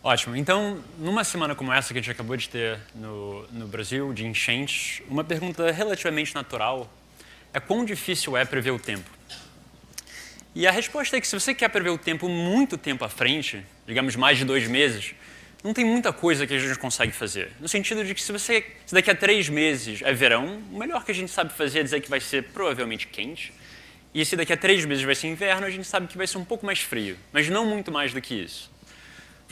Ótimo. Então, numa semana como essa que a gente acabou de ter no Brasil, de enchentes, uma pergunta relativamente natural é quão difícil é prever o tempo. E a resposta é que se você quer prever o tempo muito tempo à frente, digamos mais de 2 meses, não tem muita coisa que a gente consegue fazer. No sentido de que se daqui a 3 meses é verão, o melhor que a gente sabe fazer é dizer que vai ser provavelmente quente. E se daqui a 3 meses vai ser inverno, a gente sabe que vai ser um pouco mais frio, mas não muito mais do que isso.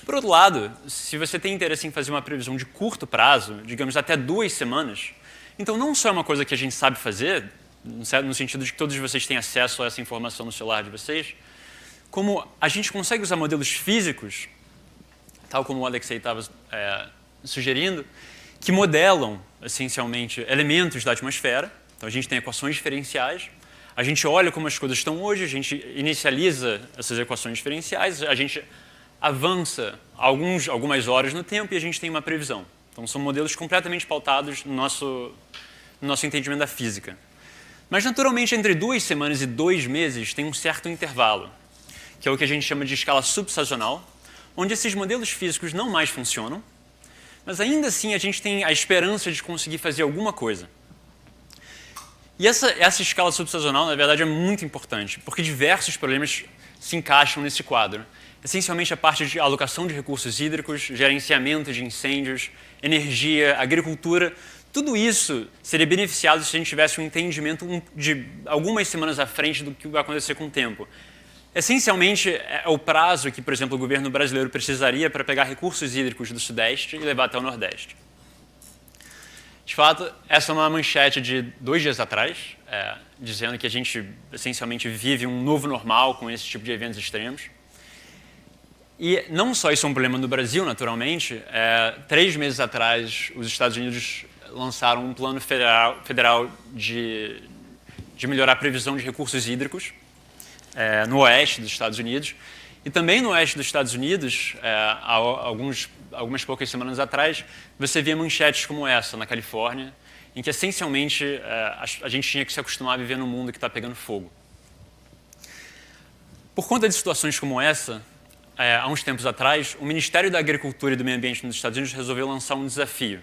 Por outro lado, se você tem interesse em fazer uma previsão de curto prazo, digamos até 2 semanas, então não só é uma coisa que a gente sabe fazer, no sentido de que todos vocês têm acesso a essa informação no celular de vocês, como a gente consegue usar modelos físicos, tal como o Alexei estava sugerindo, que modelam, essencialmente, elementos da atmosfera. Então, a gente tem equações diferenciais, a gente olha como as coisas estão hoje, a gente inicializa essas equações diferenciais, a gente avança algumas horas no tempo e a gente tem uma previsão. Então, são modelos completamente pautados no nosso entendimento da física. Mas, naturalmente, entre 2 semanas e 2 meses tem um certo intervalo, que é o que a gente chama de escala subsazonal, onde esses modelos físicos não mais funcionam, mas ainda assim a gente tem a esperança de conseguir fazer alguma coisa. E essa escala subsazonal, na verdade, é muito importante, porque diversos problemas se encaixam nesse quadro. Essencialmente a parte de alocação de recursos hídricos, gerenciamento de incêndios, energia, agricultura. Tudo isso seria beneficiado se a gente tivesse um entendimento de algumas semanas à frente do que vai acontecer com o tempo. Essencialmente, é o prazo que, por exemplo, o governo brasileiro precisaria para pegar recursos hídricos do Sudeste e levar até o Nordeste. De fato, essa é uma manchete de 2 dias atrás, dizendo que a gente, essencialmente, vive um novo normal com esse tipo de eventos extremos. E não só isso é um problema no Brasil, naturalmente. 3 meses atrás, os Estados Unidos lançaram um plano federal de melhorar a previsão de recursos hídricos no oeste dos Estados Unidos. E também no oeste dos Estados Unidos, há algumas poucas semanas atrás, você via manchetes como essa, na Califórnia, em que, essencialmente, a gente tinha que se acostumar a viver num mundo que está pegando fogo. Por conta de situações como essa, há uns tempos atrás, o Ministério da Agricultura e do Meio Ambiente nos Estados Unidos resolveu lançar um desafio.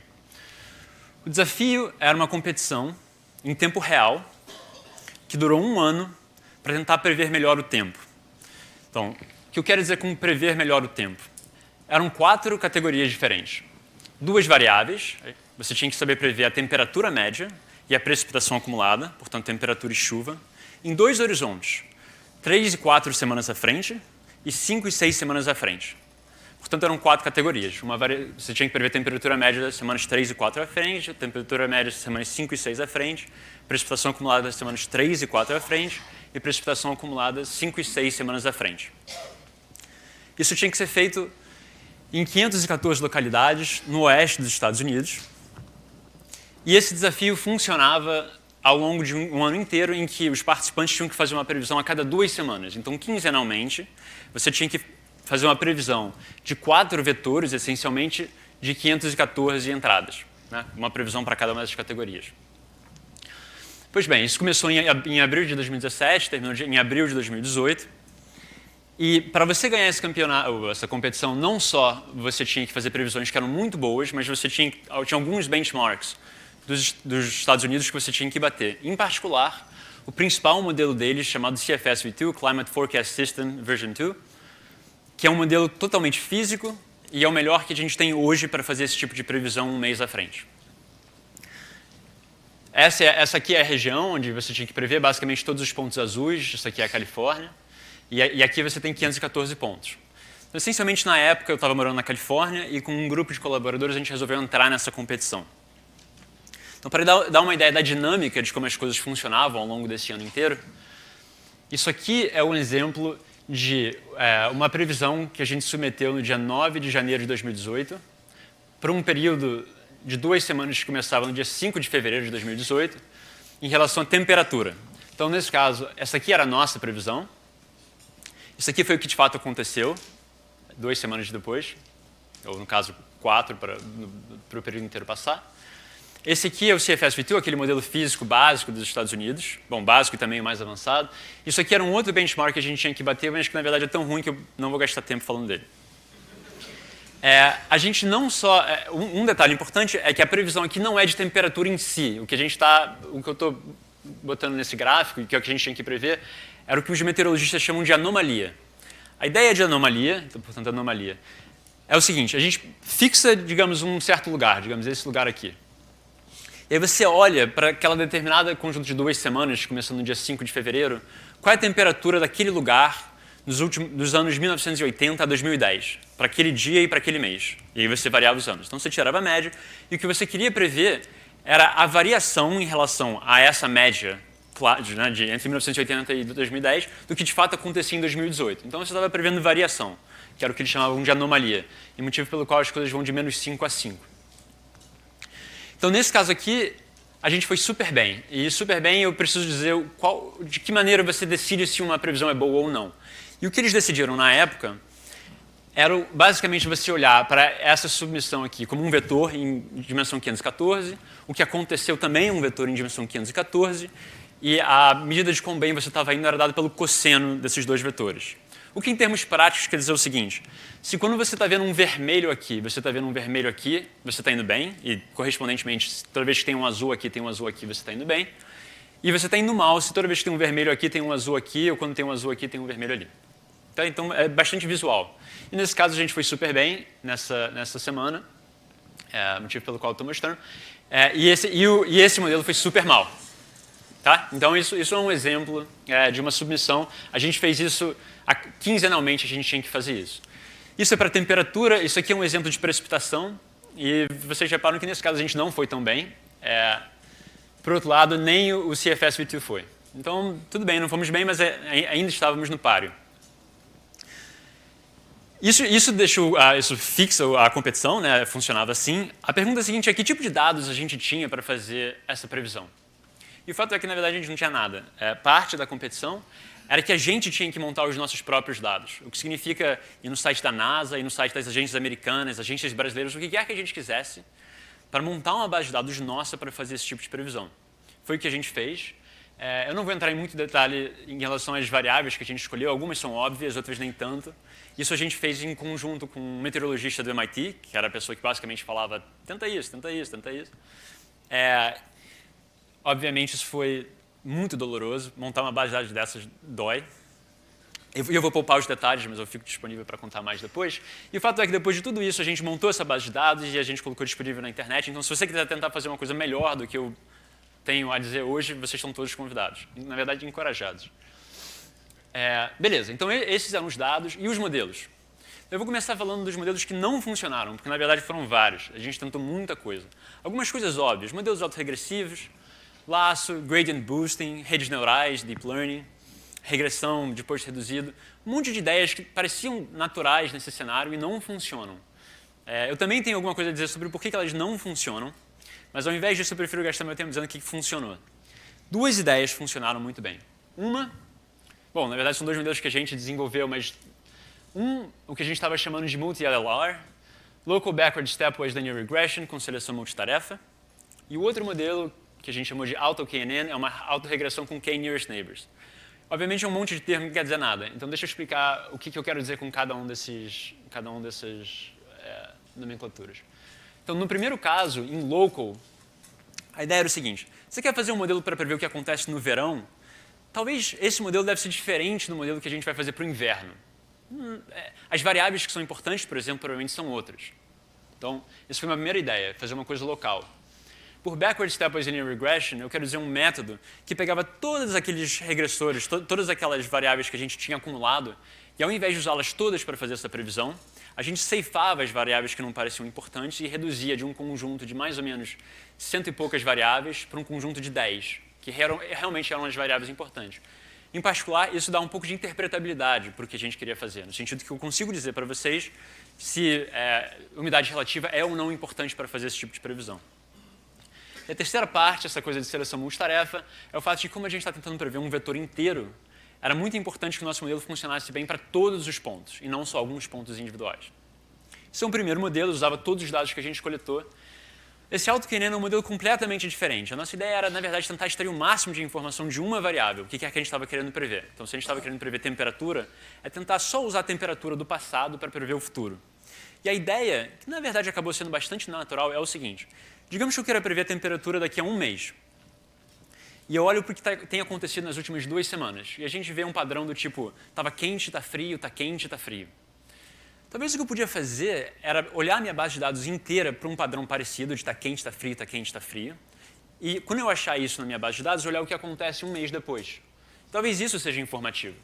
O desafio era uma competição em tempo real, que durou 1 ano, para tentar prever melhor o tempo. Então, o que eu quero dizer com prever melhor o tempo? Eram 4 categorias diferentes. 2 variáveis, você tinha que saber prever a temperatura média e a precipitação acumulada, portanto, temperatura e chuva, em 2 horizontes, 3 e 4 semanas à frente e 5 e 6 semanas à frente. Portanto, eram 4 categorias. Você tinha que prever a temperatura média das semanas 3 e 4 à frente, a temperatura média das semanas 5 e 6 à frente, precipitação acumulada das semanas 3 e 4 à frente e precipitação acumulada 5 e 6 semanas à frente. Isso tinha que ser feito em 514 localidades no oeste dos Estados Unidos. E esse desafio funcionava ao longo de um ano inteiro, em que os participantes tinham que fazer uma previsão a cada 2 semanas. Então, quinzenalmente, você tinha que fazer uma previsão de 4 vetores, essencialmente, de 514 entradas. Né? Uma previsão para cada uma dessas categorias. Pois bem, isso começou em abril de 2017, terminou em abril de 2018. E para você ganhar esse campeonato, essa competição, não só você tinha que fazer previsões que eram muito boas, mas você tinha alguns benchmarks dos Estados Unidos que você tinha que bater. Em particular, o principal modelo deles, chamado CFS-V2, Climate Forecast System Version 2, que é um modelo totalmente físico e é o melhor que a gente tem hoje para fazer esse tipo de previsão 1 mês à frente. Essa aqui é a região onde você tinha que prever basicamente todos os pontos azuis. Essa aqui é a Califórnia. E aqui você tem 514 pontos. Então, essencialmente, na época, eu estava morando na Califórnia e com um grupo de colaboradores a gente resolveu entrar nessa competição. Então, para dar uma ideia da dinâmica de como as coisas funcionavam ao longo desse ano inteiro, isso aqui é um exemplo de uma previsão que a gente submeteu no dia 9 de janeiro de 2018 para um período de 2 semanas que começava no dia 5 de fevereiro de 2018 em relação à temperatura. Então, nesse caso, essa aqui era a nossa previsão. Isso aqui foi o que de fato aconteceu 2 semanas depois, ou no caso 4 para o período inteiro passar. Esse aqui é o CFS-V2, aquele modelo físico básico dos Estados Unidos. Bom, básico e também o mais avançado. Isso aqui era um outro benchmark que a gente tinha que bater, mas que na verdade é tão ruim que eu não vou gastar tempo falando dele. a gente não só... um detalhe importante é que a previsão aqui não é de temperatura em si. O que eu estou botando nesse gráfico, que é o que a gente tinha que prever, era o que os meteorologistas chamam de anomalia. A ideia de anomalia, então, portanto, anomalia, é o seguinte: a gente fixa, digamos, um certo lugar, digamos, esse lugar aqui. E aí você olha para aquela determinada conjunto de 2 semanas, começando no dia 5 de fevereiro, qual é a temperatura daquele lugar dos anos 1980 a 2010, para aquele dia e para aquele mês. E aí você variava os anos. Então você tirava a média, e o que você queria prever era a variação em relação a essa média entre 1980 e 2010 do que de fato acontecia em 2018. Então você estava prevendo variação, que era o que eles chamavam de anomalia, e motivo pelo qual as coisas vão de menos 5 a 5. Então nesse caso aqui, a gente foi super bem. E super bem eu preciso dizer de que maneira você decide se uma previsão é boa ou não. E o que eles decidiram na época era basicamente você olhar para essa submissão aqui como um vetor em dimensão 514, o que aconteceu também é um vetor em dimensão 514, e a medida de quão bem você estava indo era dada pelo cosseno desses dois vetores. O que em termos práticos quer dizer o seguinte: se quando você está vendo um vermelho aqui, você está vendo um vermelho aqui, você está indo bem, e correspondentemente, toda vez que tem um azul aqui, tem um azul aqui, você está indo bem, e você está indo mal se toda vez que tem um vermelho aqui, tem um azul aqui, ou quando tem um azul aqui, tem um vermelho ali. Tá? Então é bastante visual. E nesse caso a gente foi super bem nessa semana, motivo pelo qual eu estou mostrando, e esse modelo foi super mal. Tá? Então isso é um exemplo de uma submissão. A gente fez isso quinzenalmente, a gente tinha que fazer isso. Isso é para temperatura, isso aqui é um exemplo de precipitação, e vocês reparam que nesse caso a gente não foi tão bem. Por outro lado, nem o CFS V2 foi. Então, tudo bem, não fomos bem, mas ainda estávamos no páreo. Isso fixa a competição, né? Funcionava assim. A pergunta seguinte é: que tipo de dados a gente tinha para fazer essa previsão? E o fato é que, na verdade, a gente não tinha nada. Parte da competição era que a gente tinha que montar os nossos próprios dados. O que significa ir no site da NASA, ir no site das agências americanas, agências brasileiras, o que quer que a gente quisesse, para montar uma base de dados nossa para fazer esse tipo de previsão. Foi o que a gente fez. Eu não vou entrar em muito detalhe em relação às variáveis que a gente escolheu. Algumas são óbvias, outras nem tanto. Isso a gente fez em conjunto com um meteorologista do MIT, que era a pessoa que basicamente falava: tenta isso, tenta isso, tenta isso. Obviamente, isso foi muito doloroso. Montar uma base de dados dessas dói. Eu vou poupar os detalhes, mas eu fico disponível para contar mais depois. E o fato é que, depois de tudo isso, a gente montou essa base de dados e a gente colocou disponível na internet. Então, se você quiser tentar fazer uma coisa melhor do que eu tenho a dizer hoje, vocês estão todos convidados. Na verdade, encorajados. Beleza, então esses eram os dados e os modelos. Eu vou começar falando dos modelos que não funcionaram, porque na verdade foram vários. A gente tentou muita coisa. Algumas coisas óbvias: modelos autorregressivos, laço, gradient boosting, redes neurais, deep learning, regressão de posto reduzido, um monte de ideias que pareciam naturais nesse cenário e não funcionam. Eu também tenho alguma coisa a dizer sobre por que elas não funcionam, mas ao invés disso eu prefiro gastar meu tempo dizendo o que funcionou. 2 ideias funcionaram muito bem. Bom, na verdade são 2 modelos que a gente desenvolveu, mas o que a gente estava chamando de multi-LLR, Local Backward Stepwise Linear Regression com seleção multitarefa, e o outro modelo que a gente chamou de AutoKNN é uma autorregressão com K-Nearest Neighbors. Obviamente é um monte de termo que não quer dizer nada, então deixa eu explicar o que eu quero dizer com cada um dessas nomenclaturas. Então, no primeiro caso, em local, a ideia era o seguinte: você quer fazer um modelo para prever o que acontece no verão? Talvez esse modelo deve ser diferente do modelo que a gente vai fazer para o inverno. As variáveis que são importantes, por exemplo, provavelmente são outras. Então, essa foi uma primeira ideia, fazer uma coisa local. Por Backward Stepwise Linear Regression, eu quero dizer um método que pegava todos aqueles regressores, todas aquelas variáveis que a gente tinha acumulado, e ao invés de usá-las todas para fazer essa previsão, a gente ceifava as variáveis que não pareciam importantes e reduzia de um conjunto de mais ou menos 100 e poucas variáveis para um conjunto de 10, que realmente eram as variáveis importantes. Em particular, isso dá um pouco de interpretabilidade para o que a gente queria fazer, no sentido que eu consigo dizer para vocês se umidade relativa é ou não importante para fazer esse tipo de previsão. E a terceira parte, essa coisa de seleção multitarefa, é o fato de que, como a gente está tentando prever um vetor inteiro, era muito importante que o nosso modelo funcionasse bem para todos os pontos, e não só alguns pontos individuais. Esse é um primeiro modelo, usava todos os dados que a gente coletou. Esse AutoKNN é um modelo completamente diferente. A nossa ideia era, na verdade, tentar extrair o máximo de informação de uma variável, o que é que a gente estava querendo prever. Então, se a gente estava querendo prever temperatura, é tentar só usar a temperatura do passado para prever o futuro. E a ideia, que na verdade acabou sendo bastante natural, é o seguinte. Digamos que eu queira prever a temperatura daqui a um mês. E eu olho para o que tem acontecido nas últimas 2 semanas. E a gente vê um padrão do tipo, estava quente, está frio, está quente, está frio. Talvez o que eu podia fazer era olhar a minha base de dados inteira para um padrão parecido de está quente, está frio, está quente, está frio. E quando eu achar isso na minha base de dados, olhar o que acontece um mês depois. Talvez isso seja informativo.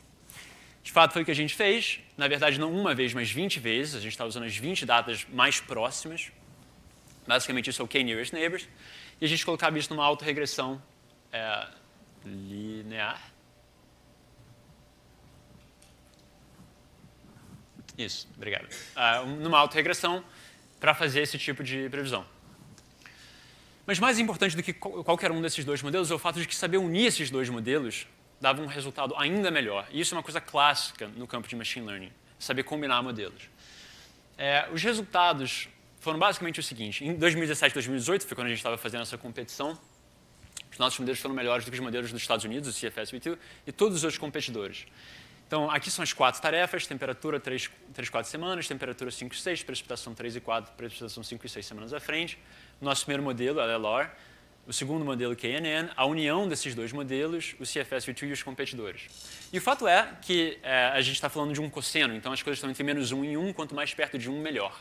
De fato, foi o que a gente fez. Na verdade, não uma vez, mas 20 vezes. A gente está usando as 20 datas mais próximas. Basicamente, isso é o K-Nearest Neighbors. E a gente colocava isso numa autorregressão linear. Isso, obrigado. Numa autorregressão para fazer esse tipo de previsão. Mas mais importante do que qualquer um desses dois modelos é o fato de que saber unir esses dois modelos dava um resultado ainda melhor. E isso é uma coisa clássica no campo de Machine Learning, saber combinar modelos. Os resultados foram basicamente o seguinte. Em 2017 e 2018, foi quando a gente estava fazendo essa competição, os nossos modelos foram melhores do que os modelos dos Estados Unidos, o CFS-V2, e todos os outros competidores. Então, aqui são as 4 tarefas, temperatura 3, 4 semanas, temperatura 5 e 6, precipitação 3 e 4, precipitação 5 e 6 semanas à frente. O nosso primeiro modelo, a LLR, o segundo modelo, KNN, a união desses dois modelos, o CFS-V2 e os competidores. E o fato é que a gente está falando de um cosseno, então as coisas estão entre -1 e 1, quanto mais perto de 1, melhor.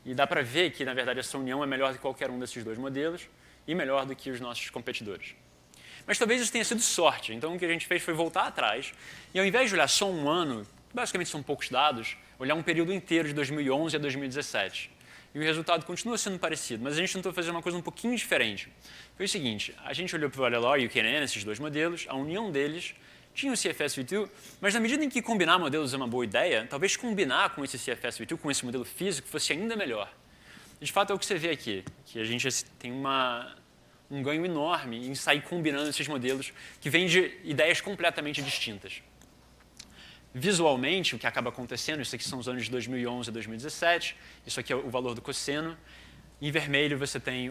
E dá para ver que, na verdade, essa união é melhor do que qualquer um desses dois modelos e melhor do que os nossos competidores. Mas talvez isso tenha sido sorte. Então, o que a gente fez foi voltar atrás e, ao invés de olhar só um ano, que basicamente são poucos dados, olhar um período inteiro de 2011 a 2017. E o resultado continua sendo parecido, mas a gente tentou fazer uma coisa um pouquinho diferente. Foi o seguinte, a gente olhou para o LLR e o KNN, esses dois modelos, a união deles tinha o CFS-V2, mas na medida em que combinar modelos é uma boa ideia, talvez combinar com esse CFS-V2, com esse modelo físico, fosse ainda melhor. De fato, é o que você vê aqui, que a gente tem um ganho enorme em sair combinando esses modelos que vêm de ideias completamente distintas. Visualmente, o que acaba acontecendo, isso aqui são os anos de 2011 a 2017, isso aqui é o valor do cosseno. Em vermelho você tem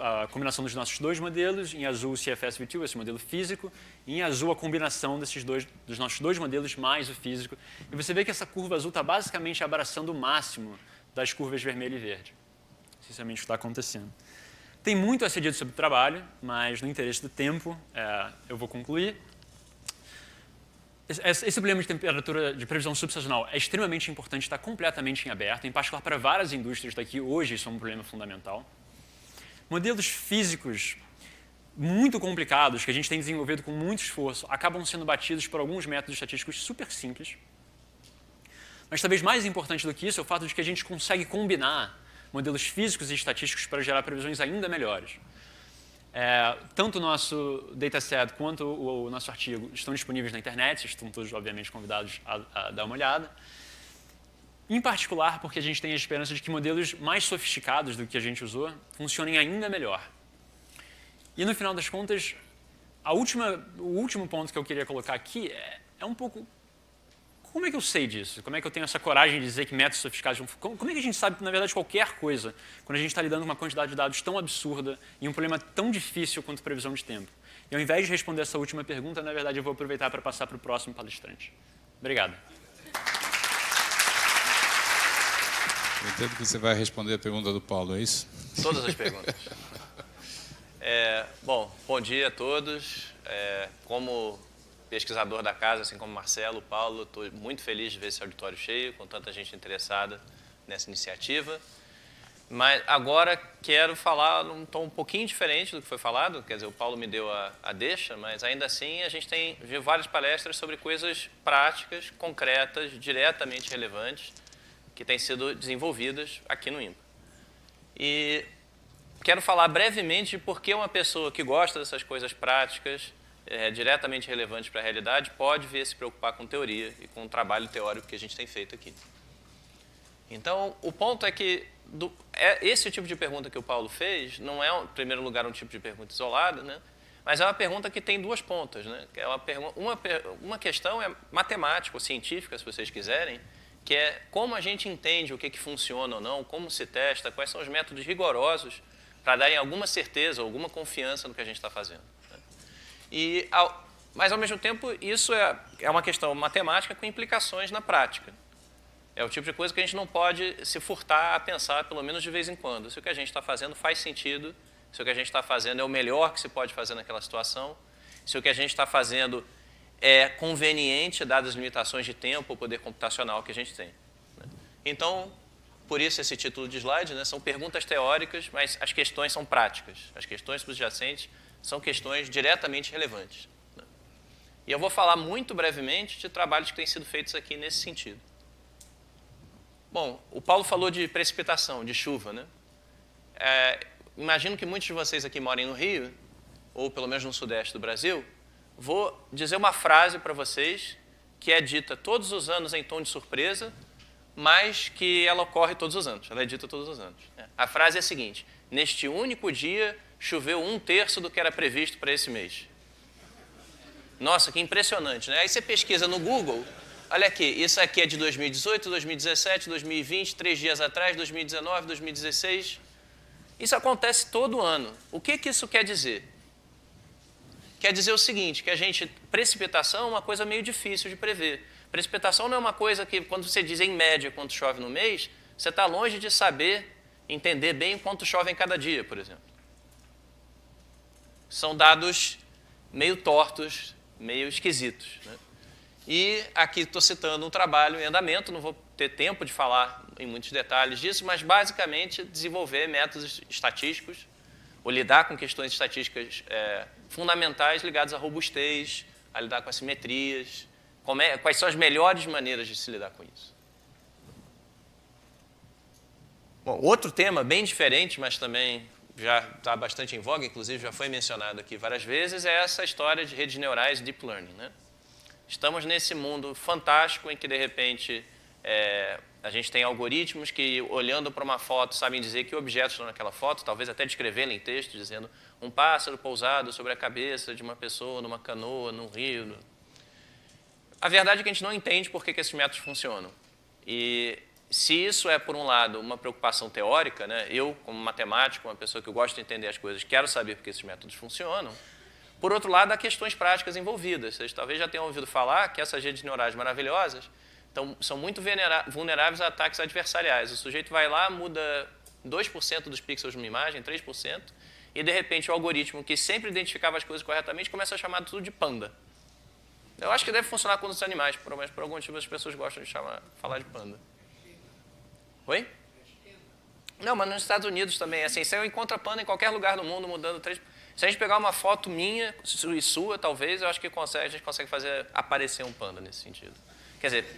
a combinação dos nossos dois modelos, em azul o CFS-V2, esse modelo físico, e em azul a combinação dos nossos dois modelos mais o físico. E você vê que essa curva azul está basicamente abraçando o máximo das curvas vermelho e verde. Essencialmente o que está acontecendo. Tem muito a ser dito sobre o trabalho, mas no interesse do tempo eu vou concluir. Esse problema de temperatura de previsão subestacional é extremamente importante, está completamente em aberto, em particular para várias indústrias daqui, hoje isso é um problema fundamental. Modelos físicos muito complicados, que a gente tem desenvolvido com muito esforço, acabam sendo batidos por alguns métodos estatísticos super simples. Mas talvez mais importante do que isso é o fato de que a gente consegue combinar modelos físicos e estatísticos para gerar previsões ainda melhores. Tanto o nosso dataset quanto o nosso artigo estão disponíveis na internet, vocês estão todos, obviamente, convidados a dar uma olhada. Em particular, porque a gente tem a esperança de que modelos mais sofisticados do que a gente usou funcionem ainda melhor. E, no final das contas, o último ponto que eu queria colocar aqui é um pouco... Como é que eu sei disso? Como é que eu tenho essa coragem de dizer que métodos sofisticados... Como é que a gente sabe, na verdade, qualquer coisa, quando a gente está lidando com uma quantidade de dados tão absurda e um problema tão difícil quanto previsão de tempo? E ao invés de responder essa última pergunta, na verdade, eu vou aproveitar para passar para o próximo palestrante. Obrigado. Eu entendo que você vai responder a pergunta do Paulo, é isso? Todas as perguntas. Bom dia a todos. Como pesquisador da casa, assim como Marcelo, Paulo, estou muito feliz de ver esse auditório cheio, com tanta gente interessada nessa iniciativa. Mas agora quero falar num tom um pouquinho diferente do que foi falado, quer dizer, o Paulo me deu a deixa, mas ainda assim a gente viu várias palestras sobre coisas práticas, concretas, diretamente relevantes, que têm sido desenvolvidas aqui no INPA. E quero falar brevemente de por que uma pessoa que gosta dessas coisas práticas, diretamente relevantes para a realidade, pode vir a se preocupar com teoria e com o trabalho teórico que a gente tem feito aqui. Então, o ponto é que esse tipo de pergunta que o Paulo fez não é, em primeiro lugar, um tipo de pergunta isolada, né? Mas é uma pergunta que tem duas pontas, né? Uma questão é matemática ou científica, se vocês quiserem, que é como a gente entende o que funciona ou não, como se testa, quais são os métodos rigorosos para darem alguma certeza, alguma confiança no que a gente está fazendo. Mas, ao mesmo tempo, isso é uma questão matemática com implicações na prática. É o tipo de coisa que a gente não pode se furtar a pensar, pelo menos de vez em quando, se o que a gente está fazendo faz sentido, se o que a gente está fazendo é o melhor que se pode fazer naquela situação, se o que a gente está fazendo é conveniente, dadas as limitações de tempo ou poder computacional que a gente tem. Então, por isso esse título de slide, né, são perguntas teóricas, mas as questões são práticas. As questões subjacentes são questões diretamente relevantes. E eu vou falar muito brevemente de trabalhos que têm sido feitos aqui nesse sentido. Bom, o Paulo falou de precipitação, de chuva, né? Imagino que muitos de vocês aqui morem no Rio, ou pelo menos no sudeste do Brasil. Vou dizer uma frase para vocês que é dita todos os anos em tom de surpresa, mas que ela ocorre todos os anos. Ela é dita todos os anos. A frase é a seguinte: neste único dia, choveu 1/3 do que era previsto para esse mês. Nossa, que impressionante, né? Aí você pesquisa no Google, olha aqui, isso aqui é de 2018, 2017, 2020, 3 dias atrás, 2019, 2016. Isso acontece todo ano. O que isso quer dizer? Quer dizer o seguinte, que precipitação é uma coisa meio difícil de prever. Precipitação não é uma coisa que, quando você diz em média quanto chove no mês, você está longe de saber, entender bem quanto chove em cada dia, por exemplo. São dados meio tortos, meio esquisitos, né? E aqui estou citando um trabalho em andamento, não vou ter tempo de falar em muitos detalhes disso, mas basicamente desenvolver métodos estatísticos, ou lidar com questões estatísticas fundamentais ligadas à robustez, a lidar com assimetrias, quais são as melhores maneiras de se lidar com isso. Bom, outro tema bem diferente, mas também já está bastante em voga, inclusive já foi mencionado aqui várias vezes, é essa história de redes neurais e deep learning, né? Estamos nesse mundo fantástico em que, de repente, a gente tem algoritmos que, olhando para uma foto, sabem dizer que objetos estão naquela foto, talvez até descrevê-la em texto, dizendo um pássaro pousado sobre a cabeça de uma pessoa numa canoa, num rio. A verdade é que a gente não entende por que esses métodos funcionam. E se isso é, por um lado, uma preocupação teórica, né, eu, como matemático, uma pessoa que gosta de entender as coisas, quero saber por que esses métodos funcionam. Por outro lado, há questões práticas envolvidas. Vocês talvez já tenham ouvido falar que essas redes neurais maravilhosas são muito vulneráveis a ataques adversariais. O sujeito vai lá, muda 2% dos pixels de uma imagem, 3%, e, de repente, o algoritmo que sempre identificava as coisas corretamente começa a chamar tudo de panda. Eu acho que deve funcionar com os animais, mas por algum motivo as pessoas gostam de falar de panda. Oi? Não, mas nos Estados Unidos também. Assim, você encontra panda em qualquer lugar do mundo, mudando 3%. Se a gente pegar uma foto minha e sua, talvez, eu acho que a gente consegue fazer aparecer um panda nesse sentido. Quer dizer,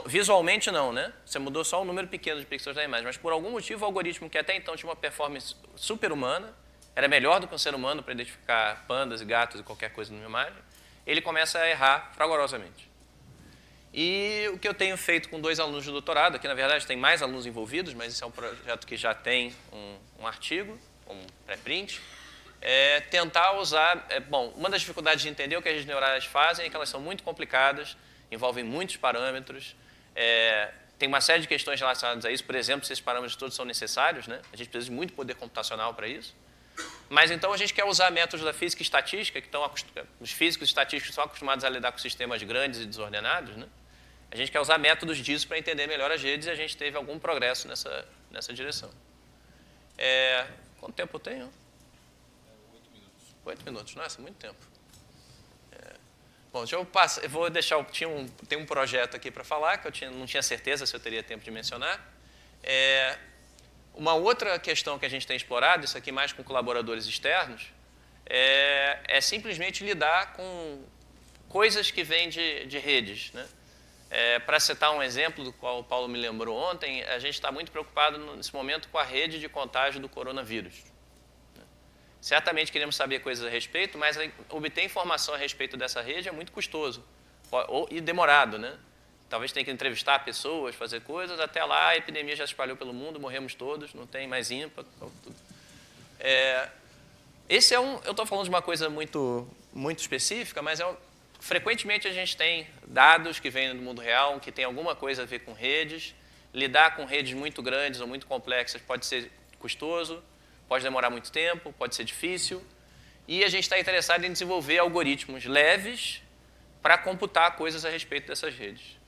visualmente não, né? Você mudou só um número pequeno de pixels da imagem, mas por algum motivo o algoritmo que até então tinha uma performance super-humana, era melhor do que um ser humano para identificar pandas e gatos e qualquer coisa numa imagem, ele começa a errar fragorosamente. E o que eu tenho feito com 2 alunos de doutorado, aqui na verdade tem mais alunos envolvidos, mas esse é um projeto que já tem um artigo, um pré-print, tentar usar... bom, uma das dificuldades de entender o que as redes neurais fazem é que elas são muito complicadas, envolvem muitos parâmetros, tem uma série de questões relacionadas a isso, por exemplo, se esses parâmetros todos são necessários, né? A gente precisa de muito poder computacional para isso. Mas então a gente quer usar métodos da física e estatística, que os físicos e estatísticos são acostumados a lidar com sistemas grandes e desordenados, né? A gente quer usar métodos disso para entender melhor as redes e a gente teve algum progresso nessa direção. Quanto tempo eu tenho? 8 minutos. 8 minutos, nossa, muito tempo. Bom, deixa eu passar, eu vou deixar, tem um projeto aqui para falar, que eu não tinha certeza se eu teria tempo de mencionar. Uma outra questão que a gente tem explorado, isso aqui mais com colaboradores externos, é simplesmente lidar com coisas que vêm de redes, né? Para citar um exemplo do qual o Paulo me lembrou ontem, a gente está muito preocupado nesse momento com a rede de contágio do coronavírus. Certamente queremos saber coisas a respeito, mas obter informação a respeito dessa rede é muito custoso e demorado, né? Talvez tenha que entrevistar pessoas, fazer coisas, até lá a epidemia já se espalhou pelo mundo, morremos todos, não tem mais ímpa. Eu estou falando de uma coisa muito, muito específica, mas frequentemente a gente tem dados que vêm do mundo real, que tem alguma coisa a ver com redes. Lidar com redes muito grandes ou muito complexas pode ser custoso, pode demorar muito tempo, pode ser difícil. E a gente está interessado em desenvolver algoritmos leves para computar coisas a respeito dessas redes.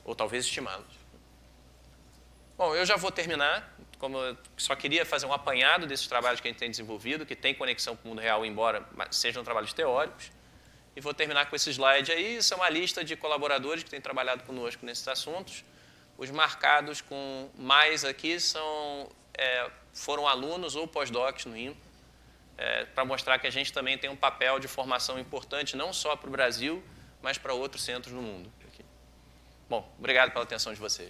ou talvez estimá-los. Bom, eu já vou terminar, como eu só queria fazer um apanhado desses trabalhos que a gente tem desenvolvido, que tem conexão com o mundo real, embora sejam trabalhos teóricos, e vou terminar com esse slide aí. Isso é uma lista de colaboradores que têm trabalhado conosco nesses assuntos. Os marcados com mais aqui foram alunos ou pós-docs no INPA, para mostrar que a gente também tem um papel de formação importante, não só para o Brasil, mas para outros centros no mundo. Bom, obrigado pela atenção de vocês.